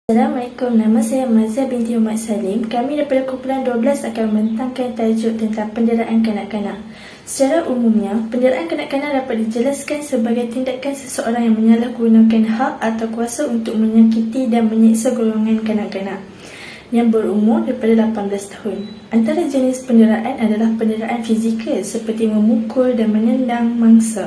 Assalamualaikum, nama saya Mazia binti Umat Salim. Kami daripada kumpulan 12 akan membentangkan tajuk tentang penderaan kanak-kanak. Secara umumnya, penderaan kanak-kanak dapat dijelaskan sebagai tindakan seseorang yang menyalahgunakan hak atau kuasa untuk menyakiti dan menyiksa golongan kanak-kanak yang berumur daripada 18 tahun. Antara jenis penderaan adalah penderaan fizikal seperti memukul dan menendang mangsa.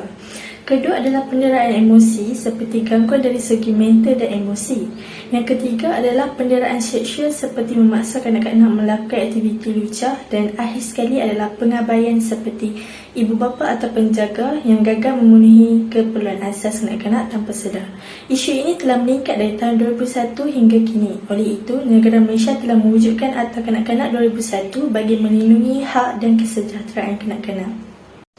Kedua adalah penderaan emosi seperti gangguan dari segi mental dan emosi. Yang ketiga adalah penderaan seksual seperti memaksa kanak-kanak melakukan aktiviti lucah, dan akhir sekali adalah pengabaian seperti ibu bapa atau penjaga yang gagal memenuhi keperluan asas kanak-kanak tanpa sedar. Isu ini telah meningkat dari tahun 2001 hingga kini. Oleh itu, negara Malaysia telah mewujudkan Akta Kanak-Kanak 2001 bagi melindungi hak dan kesejahteraan kanak-kanak.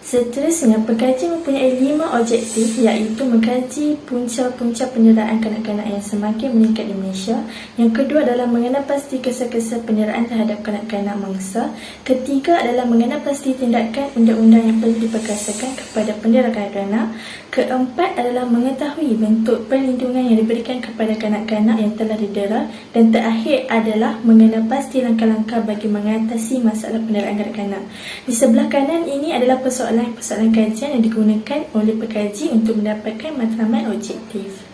Seterusnya, pengkaji mempunyai 5 objektif, iaitu mengkaji punca-punca penderaan kanak-kanak yang semakin meningkat di Malaysia. Yang kedua adalah mengenal pasti kisah-kisah penderaan terhadap kanak-kanak mangsa. Ketiga adalah mengenal pasti tindakan undang-undang yang perlu diperkasakan kepada penderaan kanak-kanak. Keempat adalah mengetahui bentuk perlindungan yang diberikan kepada kanak-kanak yang telah didera. Dan terakhir adalah mengenal pasti langkah-langkah bagi mengatasi masalah penderaan kanak-kanak. Di sebelah kanan ini adalah persoalan kajian yang digunakan oleh pekaji untuk mendapatkan matlamat objektif.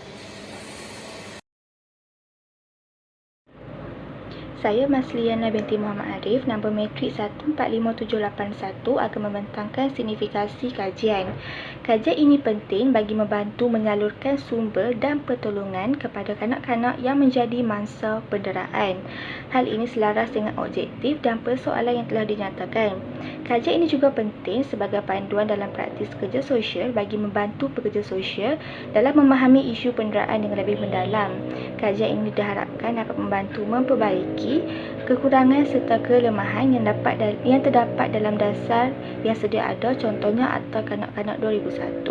Saya Masliana binti Muhammad Arif, nombor matrik 145781 akan membentangkan signifikasi kajian. Kajian ini penting bagi membantu menyalurkan sumber dan pertolongan kepada kanak-kanak yang menjadi mangsa penderaan. Hal ini selaras dengan objektif dan persoalan yang telah dinyatakan. Kajian ini juga penting sebagai panduan dalam praktis kerja sosial bagi membantu pekerja sosial dalam memahami isu penderaan dengan lebih mendalam. Kajian ini diharapkan dapat membantu memperbaiki kekurangan serta kelemahan yang terdapat dalam dasar yang sedia ada, contohnya Akta Kanak-Kanak 2001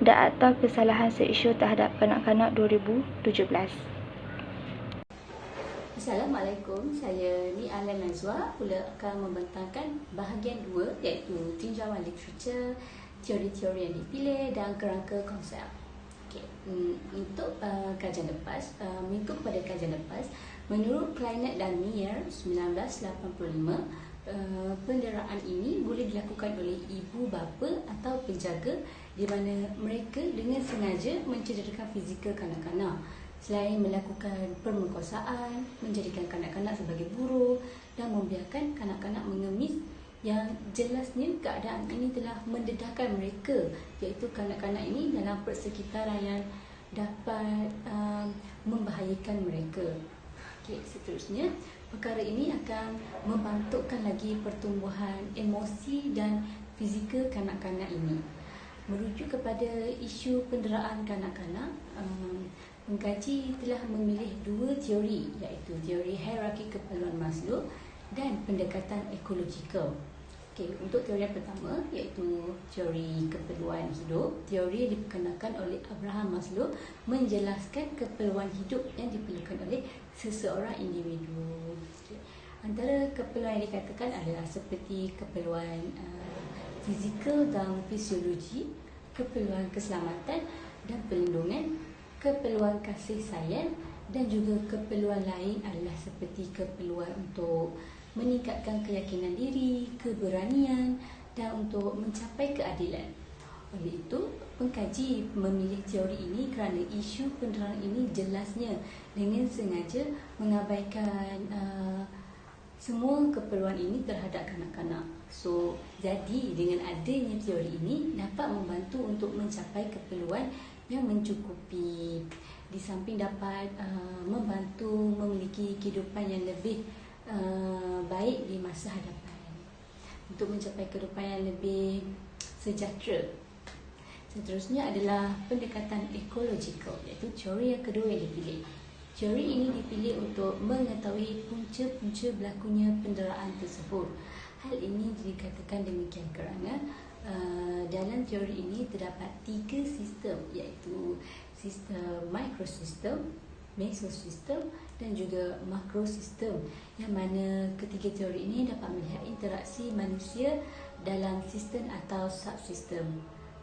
dan Akta Kesalahan Seksual terhadap Kanak-Kanak 2017. Assalamualaikum, saya Ni Alan Nazwa pula akan membentangkan bahagian 2, iaitu tinjauan literatur, teori-teori yang dipilih dan kerangka konsep. Untuk kajian lepas, mengikut pada kajian lepas, menurut Kleinet dan Meyer 1985, penderaan ini boleh dilakukan oleh ibu bapa atau penjaga di mana mereka dengan sengaja mencederakan fizikal kanak-kanak. Selain melakukan pemerkosaan, menjadikan kanak-kanak sebagai buruh dan membiarkan kanak-kanak mengemis, yang jelasnya keadaan ini telah mendedahkan mereka, iaitu kanak-kanak ini dalam persekitaran yang dapat membahayakan mereka. Seterusnya, perkara ini akan membantukkan lagi pertumbuhan emosi dan fizikal kanak-kanak ini. Merujuk kepada isu penderaan kanak-kanak, pengkaji telah memilih 2 teori, iaitu teori hierarki keperluan Maslow dan pendekatan ekologikal. Untuk teori yang pertama, iaitu teori keperluan hidup, teori yang diperkenalkan oleh Abraham Maslow menjelaskan keperluan hidup yang diperlukan oleh seseorang individu. Antara keperluan yang dikatakan adalah seperti keperluan fizikal dan fisiologi, keperluan keselamatan dan perlindungan, keperluan kasih sayang, dan juga keperluan lain adalah seperti keperluan untuk meningkatkan keyakinan diri, keberanian dan untuk mencapai keadilan. Oleh itu, pengkaji memilih teori ini kerana isu penderaan ini jelasnya dengan sengaja mengabaikan semua keperluan ini terhadap kanak-kanak. Jadi dengan adanya teori ini dapat membantu untuk mencapai keperluan yang mencukupi, di samping dapat membantu memiliki kehidupan yang lebih baik di masa hadapan, untuk mencapai kehidupan yang lebih sejahtera. Seterusnya adalah pendekatan ekologikal, iaitu teori yang kedua yang dipilih. Teori ini dipilih untuk mengetahui punca-punca berlakunya penderaan tersebut. Hal ini dikatakan demikian kerana dalam teori ini terdapat 3 sistem, iaitu sistem mikrosistem, mesosistem dan juga makrosistem, yang mana ketiga teori ini dapat melihat interaksi manusia dalam sistem atau subsistem.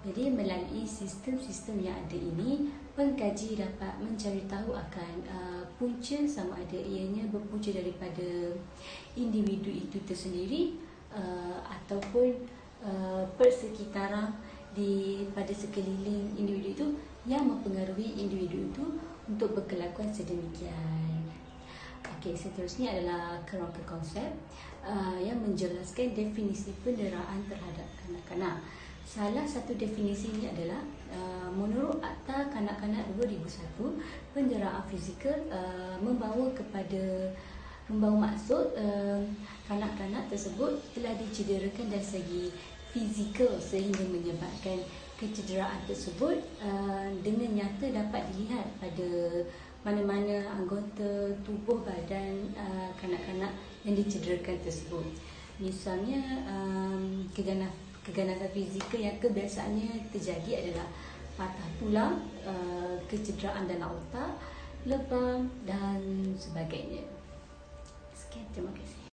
Jadi melalui sistem-sistem yang ada ini, pengkaji dapat mencari tahu akan punca sama ada ianya berpunca daripada individu itu tersendiri ataupun persekitaran pada sekeliling individu itu yang mempengaruhi individu itu untuk berkelakuan sedemikian. Okey, seterusnya adalah kerangka konsep yang menjelaskan definisi penderaan terhadap kanak-kanak. Salah satu definisi ini adalah menurut Akta Kanak-Kanak 2001, penderaan fizikal membawa maksud kanak-kanak tersebut telah dicederakan dari segi fizikal sehingga menyebabkan kecederaan tersebut dengan nyata dapat dilihat pada mana-mana anggota tubuh badan kanak-kanak yang dicederakan tersebut. Misalnya keganasan fizikal yang kebiasaannya terjadi adalah patah tulang, kecederaan dalam otak, lebam dan sebagainya. Sekian, terima kasih.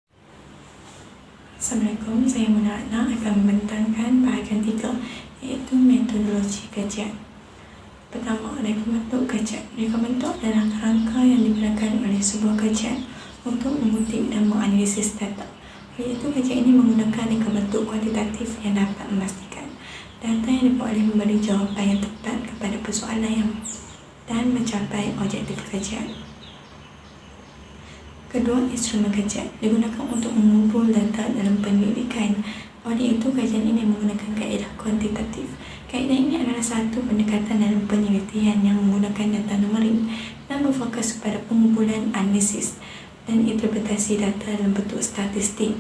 Assalamualaikum, saya Mona Adna akan membentangkan bahagian 3 iaitu metodologi kajian. Pertama, reka bentuk kajian. Reka bentuk adalah kerangka yang digunakan oleh sebuah kajian untuk mengutip dan menganalisis data. Iaitu kajian ini menggunakan reka bentuk kuantitatif yang dapat memastikan data yang diperoleh memberi jawapan yang tepat kepada persoalan dan mencapai objektif kajian. Kedua, instrumen kajian digunakan untuk mengumpul data dalam penyelidikan. Oleh itu, kajian ini menggunakan kaedah kuantitatif. Kaedah ini adalah satu pendekatan dalam penelitian yang menggunakan data numerik dan berfokus kepada pengumpulan, analisis dan interpretasi data dalam bentuk statistik.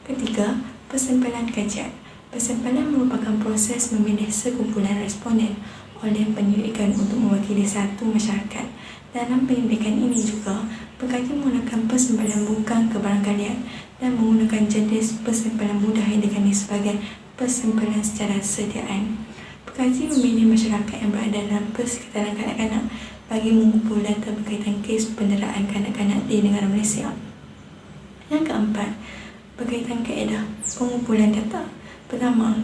Ketiga, persampalan kajian. Persampalan merupakan proses memilih sekumpulan responden oleh penyelidikan untuk mewakili satu masyarakat. Dalam penyelidikan ini juga, pengkaji menggunakan persampalan bukan kebarangkalian dan menggunakan jenis persampalan mudah yang dikenali sebagai persampalan secara sediaan. Pengkaji memilih masyarakat yang berada dalam persekitaran kanak-kanak bagi mengumpul data berkaitan kes penderaan kanak-kanak di negara Malaysia. Yang keempat, berkaitan kaedah pengumpulan data. Pertama,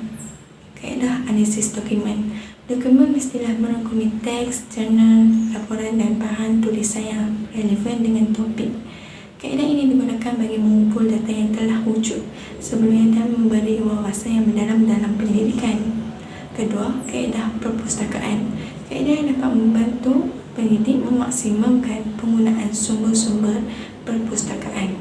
kaedah analisis dokumen. Dokumen mestilah merangkumi teks, jurnal, laporan dan bahan tulisan yang relevan dengan topik. Kaedah ini digunakan bagi mengumpul data yang telah wujud sebelumnya dan memberi wawasan yang mendalam dalam penyelidikan. Kedua, kaedah perpustakaan. Kaedah yang dapat membantu penyidik memaksimumkan penggunaan sumber-sumber perpustakaan.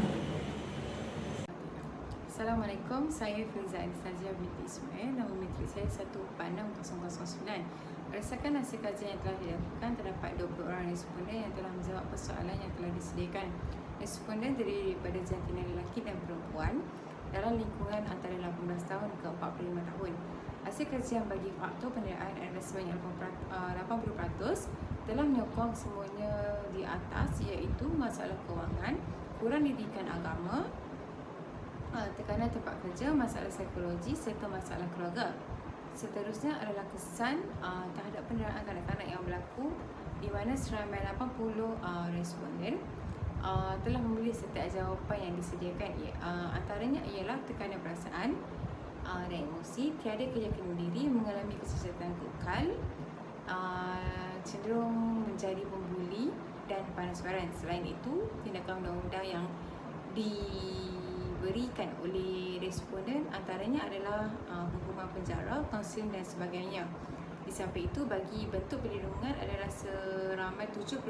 Assalamualaikum, saya Filza Anastasia binti Ismail. Nama matrik saya 146009. Berdasarkan hasil kajian yang telah dilakukan, terdapat 20 orang responden yang telah menjawab persoalan yang telah disediakan. Responden terdiri daripada jantina lelaki dan perempuan dalam lingkungan antara 18 tahun ke 45 tahun. Hasil kajian bagi faktor penderaan adalah sebanyak 80% telah menyokong semuanya di atas, iaitu masalah kewangan, kurang didikan agama, tekanan tempat kerja, masalah psikologi serta masalah keluarga. Seterusnya adalah kesan terhadap penderaan kanak-kanak yang berlaku, di mana seramai 80 responden telah memilih setiap jawapan yang disediakan. Antaranya ialah tekanan perasaan dan emosi, tiada keyakinan diri, mengalami kesesatan kekal, cenderung menjadi pembuli dan panas baran. Selain itu, tindakan undang-undang yang diberikan oleh responden antaranya adalah hukuman penjara, kaunseling dan sebagainya. Di samping itu, bagi bentuk perlindungan adalah seramai 70%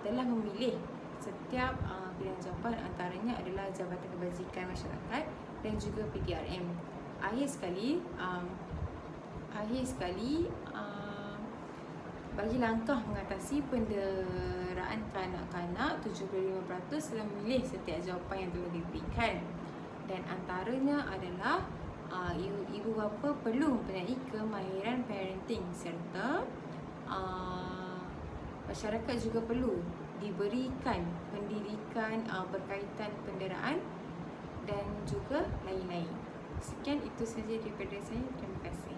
telah memilih setiap pilihan jawapan, antaranya adalah Jabatan Kebajikan Masyarakat dan juga PDRM. Akhir sekali, bagi langkah mengatasi penderaan kanak-kanak, 75% telah memilih setiap jawapan yang telah diberikan, dan antaranya adalah ibu bapa perlu mempunyai kemahiran parenting serta masyarakat juga perlu diberikan pendidikan berkaitan penderaan dan juga lain-lain. Sekian, itu sahaja daripada saya. Terima kasih.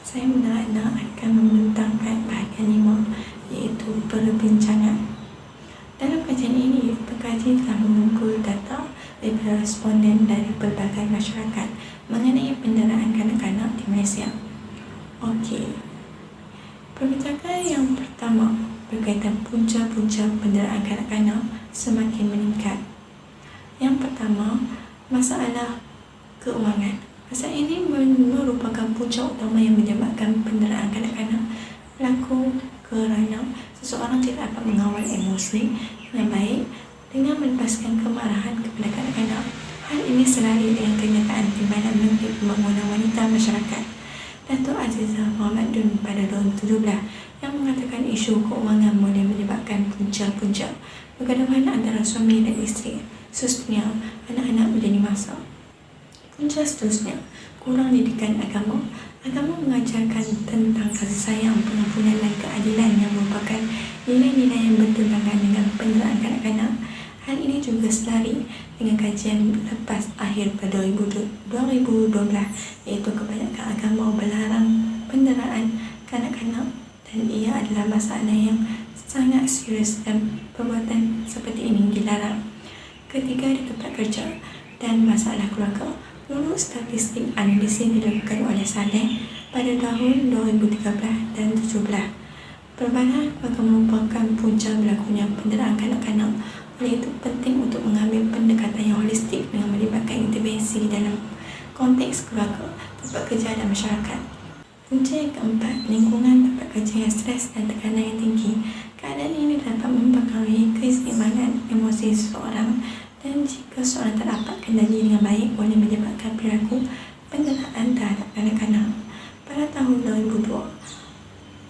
Saya Mona akan membentangkan bahagian 5 iaitu perbincangan. Dalam kajian ini, pengkaji telah mengumpul data daripada responden dari pelbagai masyarakat mengenai Malaysia. Okey. Perbincangan yang pertama berkaitan punca-punca penderaan kanak-kanak semakin meningkat. Yang pertama, masalah keuangan. Masalah ini merupakan punca utama yang menyebabkan penderaan kanak-kanak berlaku kerana seseorang tidak dapat mengawal emosi yang baik dengan melepaskan kemarahan kepada kanak-kanak. Hal ini selari dengan kenyataan Timbalan Menteri Pembangunan Wanita Masyarakat Datuk Azizah Mohamad Dun pada 2017 yang mengatakan isu keuangan boleh menyebabkan punca-punca pergaduhan antara suami dan isteri. Khususnya anak-anak menjadi masalah. Punca seterusnya, kurang didikan agama. Agama mengajarkan tentang kasih sayang, pengampunan dan keadilan yang merupakan nilai-nilai yang bertentangan dengan penderaan kanak-kanak. Hal ini juga selari dengan kajian lepas akhir pada 2012 iaitu kebanyakan agama melarang penderaan kanak-kanak dan ia adalah masalah yang sangat serius dan perbuatan seperti ini dilarang. Ketiga, di tempat kerja dan masalah keluarga. Menurut statistik analisis dilakukan oleh Saleh pada tahun 2013 dan 2017, perubahan keluarga merupakan punca berlakunya penderaan kanak-kanak. Oleh itu, penting untuk mengambil pendekatan yang holistik dengan melibatkan intervensi dalam konteks keluarga, tempat kerja dan masyarakat. Punca yang keempat, lingkungan tempat kerja yang stres dan tekanan yang tinggi. Keadaan ini dapat mempengaruhi keseimbangan emosi seseorang dan jika seorang tak dapat kendali dengan baik boleh menyebabkan perilaku penderaan terhadap kanak-kanak. Pada tahun 2002,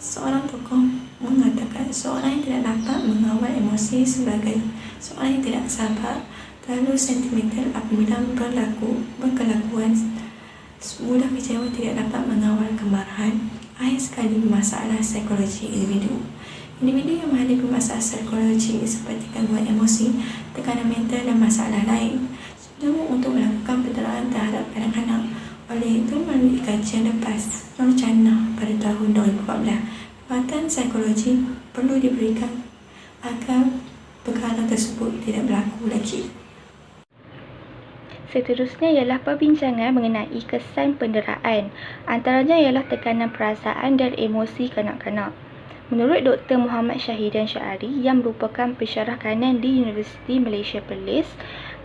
seorang tokoh mengatakan seorang yang tidak dapat mengawal emosi sebagai seorang yang tidak sabar, terlalu sentimental apabila berkelakuan, mudah kecewa, tidak dapat mengawal kemarahan, akhir sekali masalah psikologi individu. Individu yang menghadapi masalah psikologi seperti gangguan emosi, tekanan mental dan masalah lain cenderung untuk melakukan penderaan terhadap kanak-kanak. Oleh itu, melalui kajian lepas Nur Jannah pada tahun 2014, perawatan psikologi perlu diberikan agar perkara tersebut tidak berlaku lagi. Seterusnya ialah perbincangan mengenai kesan penderaan. Antaranya ialah tekanan perasaan dan emosi kanak-kanak. Menurut Dr. Muhammad Syahidan Syari yang merupakan pensyarah kanan di Universiti Malaysia Perlis,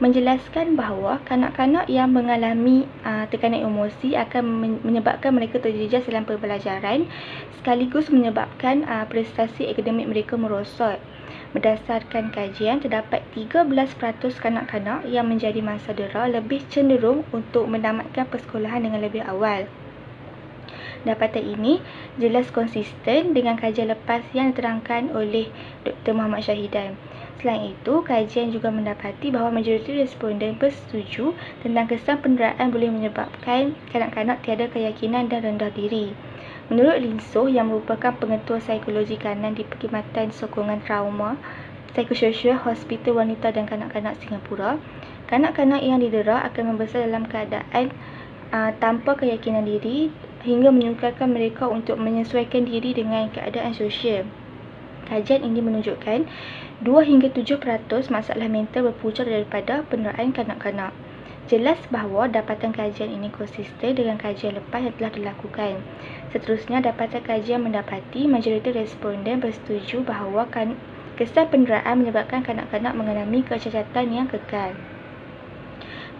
menjelaskan bahawa kanak-kanak yang mengalami tekanan emosi akan menyebabkan mereka terjejas dalam pembelajaran sekaligus menyebabkan prestasi akademik mereka merosot. Berdasarkan kajian, terdapat 13% kanak-kanak yang menjadi mahasiswa lebih cenderung untuk menamatkan persekolahan dengan lebih awal. Dapatan ini jelas konsisten dengan kajian lepas yang diterangkan oleh Dr. Muhammad Syahidan. Selain itu, kajian juga mendapati bahawa majoriti responden bersetuju tentang kesan penderaan boleh menyebabkan kanak-kanak tiada keyakinan dan rendah diri. Menurut Linsoh yang merupakan pengetua psikologi kanan di Perkhidmatan Sokongan Trauma Psikososial Hospital Wanita dan Kanak-kanak Singapura, kanak-kanak yang didera akan membesar dalam keadaan tanpa keyakinan diri hingga menyukarkan mereka untuk menyesuaikan diri dengan keadaan sosial. Kajian ini menunjukkan 2 hingga 7% masalah mental berpunca daripada penderaan kanak-kanak. Jelas bahawa dapatan kajian ini konsisten dengan kajian lepas yang telah dilakukan. Seterusnya, dapatan kajian mendapati majoriti responden bersetuju bahawa kesan penderaan menyebabkan kanak-kanak mengalami kecacatan yang kekal.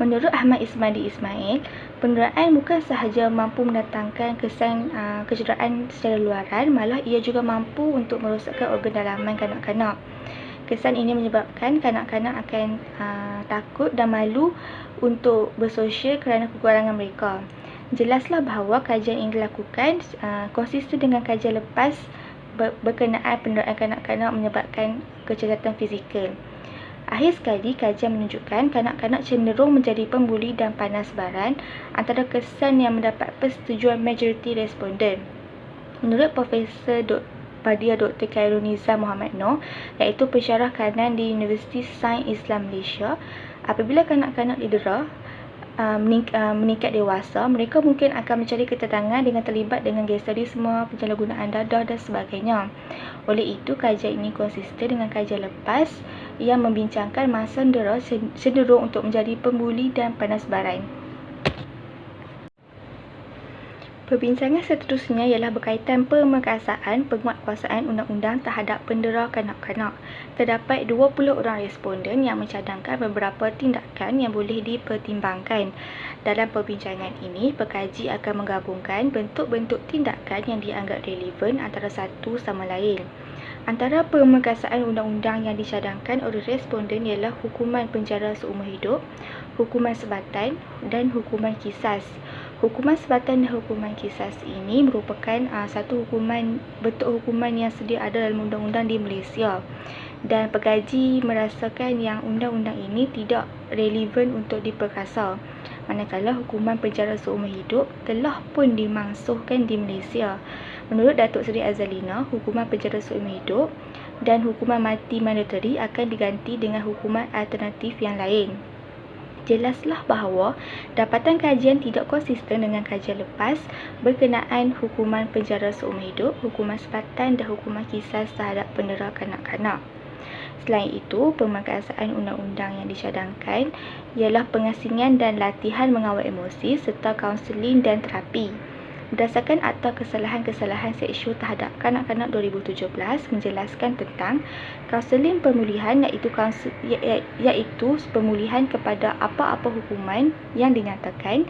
Menurut Ahmad Ismaili Ismail, penderaan bukan sahaja mampu mendatangkan kesan kecederaan secara luaran, malah ia juga mampu untuk merosakkan organ dalaman kanak-kanak. Kesan ini menyebabkan kanak-kanak akan takut dan malu untuk bersosial kerana kekurangan mereka. Jelaslah bahawa kajian ini dilakukan konsisten dengan kajian lepas berkenaan penderaan kanak-kanak menyebabkan kecacatan fizikal. Akhir sekali, kajian menunjukkan kanak-kanak cenderung menjadi pembuli dan panas baran antara kesan yang mendapat persetujuan majoriti responden. Menurut Profesor Badia Dr. Khairul Nizam Muhammad Noor, iaitu pensyarah kanan di Universiti Sains Islam Malaysia, apabila kanak-kanak didera meningkat dewasa, mereka mungkin akan mencari ketenangan dengan terlibat dengan gangsterisme, penyalahgunaan dadah dan sebagainya. Oleh itu, kajian ini konsisten dengan kajian lepas yang membincangkan masa dera cenderung untuk menjadi pembuli dan panas baran. Perbincangan seterusnya ialah berkaitan pemerkasaan penguatkuasaan undang-undang terhadap pendera kanak-kanak. Terdapat 20 orang responden yang mencadangkan beberapa tindakan yang boleh dipertimbangkan. Dalam perbincangan ini, pekaji akan menggabungkan bentuk-bentuk tindakan yang dianggap relevan antara satu sama lain. Antara pemerkasaan undang-undang yang dicadangkan oleh responden ialah hukuman penjara seumur hidup, hukuman sebatan dan hukuman kisas. Hukuman sebatan dan hukuman kisas ini merupakan satu bentuk hukuman yang sedia ada dalam undang-undang di Malaysia. Dan pekaji merasakan yang undang-undang ini tidak relevan untuk diperkasa. Manakala hukuman penjara seumur hidup telah pun dimansuhkan di Malaysia. Menurut Datuk Seri Azalina, hukuman penjara seumur hidup dan hukuman mati mandatory akan diganti dengan hukuman alternatif yang lain. Jelaslah bahawa dapatan kajian tidak konsisten dengan kajian lepas berkenaan hukuman penjara seumur hidup, hukuman sebatan dan hukuman kisas terhadap pendera kanak-kanak. Selain itu, pemerkasaan undang-undang yang dicadangkan ialah pengasingan dan latihan mengawal emosi serta kaunseling dan terapi. Berdasarkan Akta Kesalahan-Kesalahan Seksual Terhadap Kanak-Kanak 2017 menjelaskan tentang kaunseling pemulihan iaitu pemulihan kepada apa-apa hukuman yang dinyatakan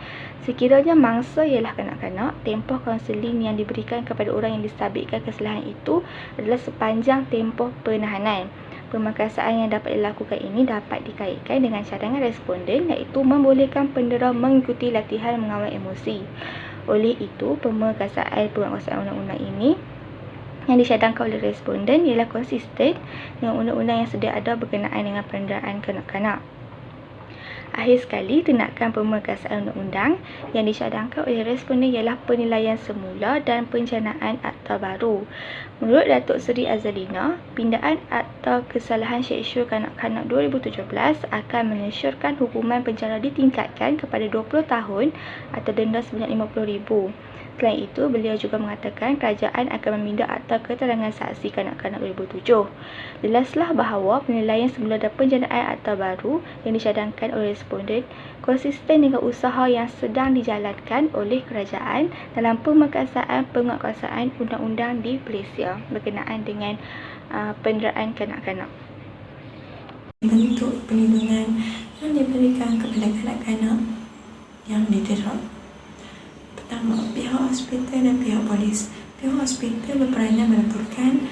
sekiranya mangsa ialah kanak-kanak. Tempoh kaunseling yang diberikan kepada orang yang disabitkan kesalahan itu adalah sepanjang tempoh penahanan. Pemerkasaan yang dapat dilakukan ini dapat dikaitkan dengan cadangan responden iaitu membolehkan pendera mengikuti latihan mengawal emosi. Oleh itu, pemerkasaan penguatkuasaan undang-undang ini yang dicadangkan oleh responden ialah konsisten dengan undang-undang yang sedia ada berkenaan dengan penderaan kanak-kanak. Akhir sekali, tindakan pemerkasaan undang-undang yang dicadangkan oleh responden ialah penilaian semula dan pencanaan akta baru. Menurut Datuk Seri Azalina, pindaan Akta Kesalahan Seksual Kanak-Kanak 2017 akan mengesyorkan hukuman penjara ditingkatkan kepada 20 tahun atau denda sebanyak RM50,000. Selain itu, beliau juga mengatakan kerajaan akan meminda Akta Keterangan Saksi Kanak-Kanak 2007. Jelaslah bahawa penilaian semula dan pencanaan akta baru yang dicadangkan oleh responden konsisten dengan usaha yang sedang dijalankan oleh kerajaan dalam pemerkasaan penguatkuasaan undang-undang di Malaysia berkenaan dengan penderaan kanak-kanak. Bentuk perlindungan yang diberikan kepada kanak-kanak yang didera. Pertama, pihak hospital dan pihak polis. Pihak hospital berperanan melaporkan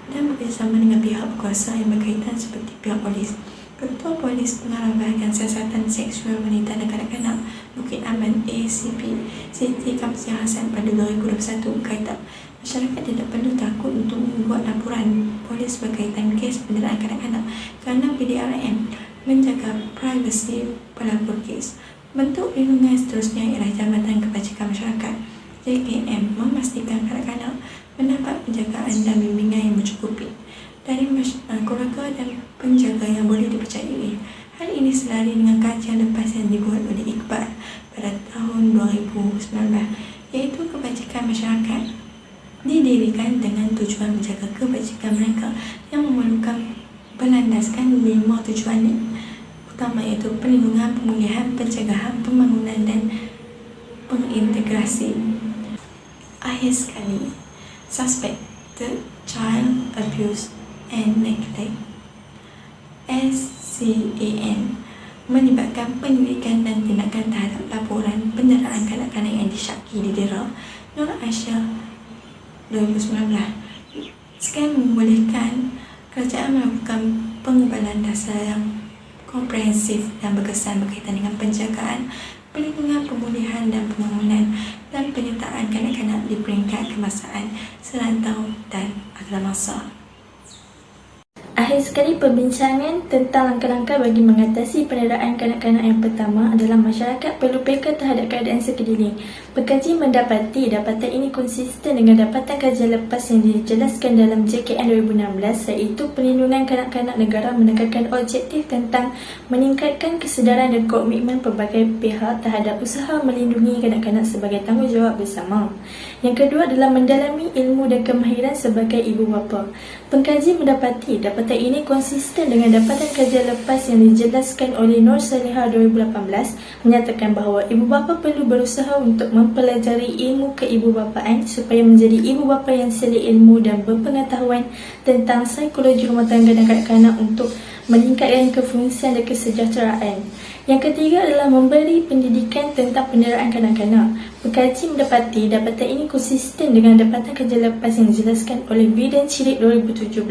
dan bekerjasama dengan pihak berkuasa yang berkaitan seperti pihak polis. Ketua Polis Pengarah Bahagian Siasatan Seksual Wanita dan Kanak-Kanak Bukit Aman ACP Siti Kamsia Hassan pada 2021 berkata masyarakat tidak perlu takut untuk membuat laporan polis berkaitan kes penderaan kanak-kanak kerana PDRM menjaga privasi pelapor kes. Bentuk perlindungan seterusnya ialah Jabatan Kebajikan Masyarakat JKM memastikan kanak-kanak mendapat penjagaan dan bimbingan yang mencukupi dari keluarga dan penjaga yang boleh dipercayai. Hal ini selari dengan kajian lepas yang dibuat oleh Iqbal pada tahun 2019 iaitu kebajikan masyarakat didirikan dengan tujuan menjaga kebajikan mereka yang memerlukan berlandaskan 5 tujuan utama iaitu perlindungan, pemulihan, pencegahan, pembangunan dan pengintegrasi. Akhir sekali, Suspected Child Abuse and Neglect SCAN melibatkan penyelidikan dan tindakan terhadap laporan penderaan kanak-kanak yang disyaki didera Nur Aisyah 2019. SCAN membolehkan kerajaan melakukan pengebalan dasar yang komprehensif dan berkesan berkaitan dengan penjagaan, perlindungan, pemulihan dan pembangunan dan penyertaan kanak-kanak di peringkat kebangsaan, serantau dan antarabangsa. Akhir sekali, perbincangan tentang langkah-langkah bagi mengatasi penderaan kanak-kanak yang pertama adalah masyarakat perlu peka terhadap keadaan sekeliling. Pekaji mendapati dapatan ini konsisten dengan dapatan kajian lepas yang dijelaskan dalam JKN 2016 iaitu perlindungan kanak-kanak negara menekankan objektif tentang meningkatkan kesedaran dan komitmen pelbagai pihak terhadap usaha melindungi kanak-kanak sebagai tanggungjawab bersama. Yang kedua adalah mendalami ilmu dan kemahiran sebagai ibu bapa. Pengkaji mendapati dapatan ini konsisten dengan dapatan kajian lepas yang dijelaskan oleh Nur Salihah 2018 menyatakan bahawa ibu bapa perlu berusaha untuk mempelajari ilmu keibubapaan supaya menjadi ibu bapa yang selia ilmu dan berpengetahuan tentang psikologi rumah tangga dan kanak-kanak untuk meningkatkan kefungsian dan kesejahteraan. Yang ketiga adalah memberi pendidikan tentang penderaan kanak-kanak. Pengkaji mendapati dapatan ini konsisten dengan dapatan kerja lepas yang dijelaskan oleh Bidang Cilik 2017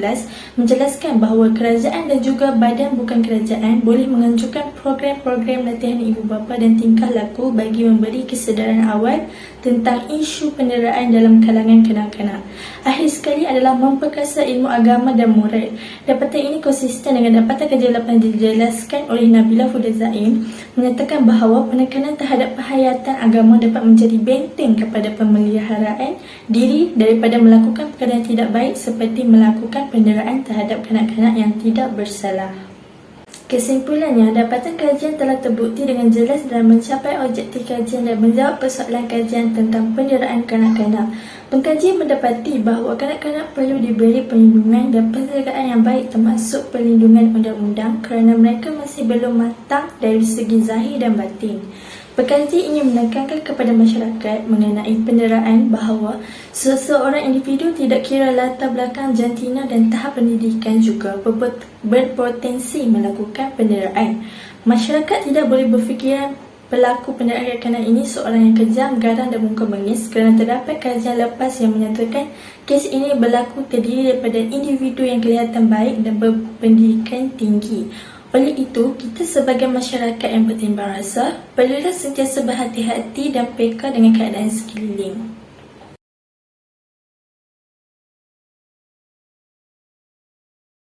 menjelaskan bahawa kerajaan dan juga badan bukan kerajaan boleh menganjurkan program-program latihan ibu bapa dan tingkah laku bagi memberi kesedaran awal tentang isu penderaan dalam kalangan kanak-kanak. Akhir sekali adalah memperkasa ilmu agama dan moral. Dapatan ini konsisten dengan dapatan kerja lepas yang dijelaskan oleh Nabila Huda Zaim menyatakan bahawa penekanan terhadap penghayatan agama dapat menjadi benteng kepada pemeliharaan diri daripada melakukan perkara yang tidak baik seperti melakukan penderaan terhadap kanak-kanak yang tidak bersalah. Kesimpulannya, dapatan kajian telah terbukti dengan jelas dalam mencapai objektif kajian dan menjawab persoalan kajian tentang penderaan kanak-kanak. Pengkaji mendapati bahawa kanak-kanak perlu diberi perlindungan dan penjagaan yang baik termasuk perlindungan undang-undang kerana mereka masih belum matang dari segi zahir dan batin. Pengkaji ingin menekankan kepada masyarakat mengenai penderaan bahawa seseorang individu tidak kira latar belakang jantina dan tahap pendidikan juga berpotensi melakukan penderaan. Masyarakat tidak boleh berfikiran pelaku penderaan kanak-kanak ini seorang yang kejam, garang dan muka bengis kerana terdapat kajian lepas yang menyatakan kes ini berlaku terdiri daripada individu yang kelihatan baik dan berpendidikan tinggi. Oleh itu, kita sebagai masyarakat yang bertimbang rasa perlulah sentiasa berhati-hati dan peka dengan keadaan sekeliling.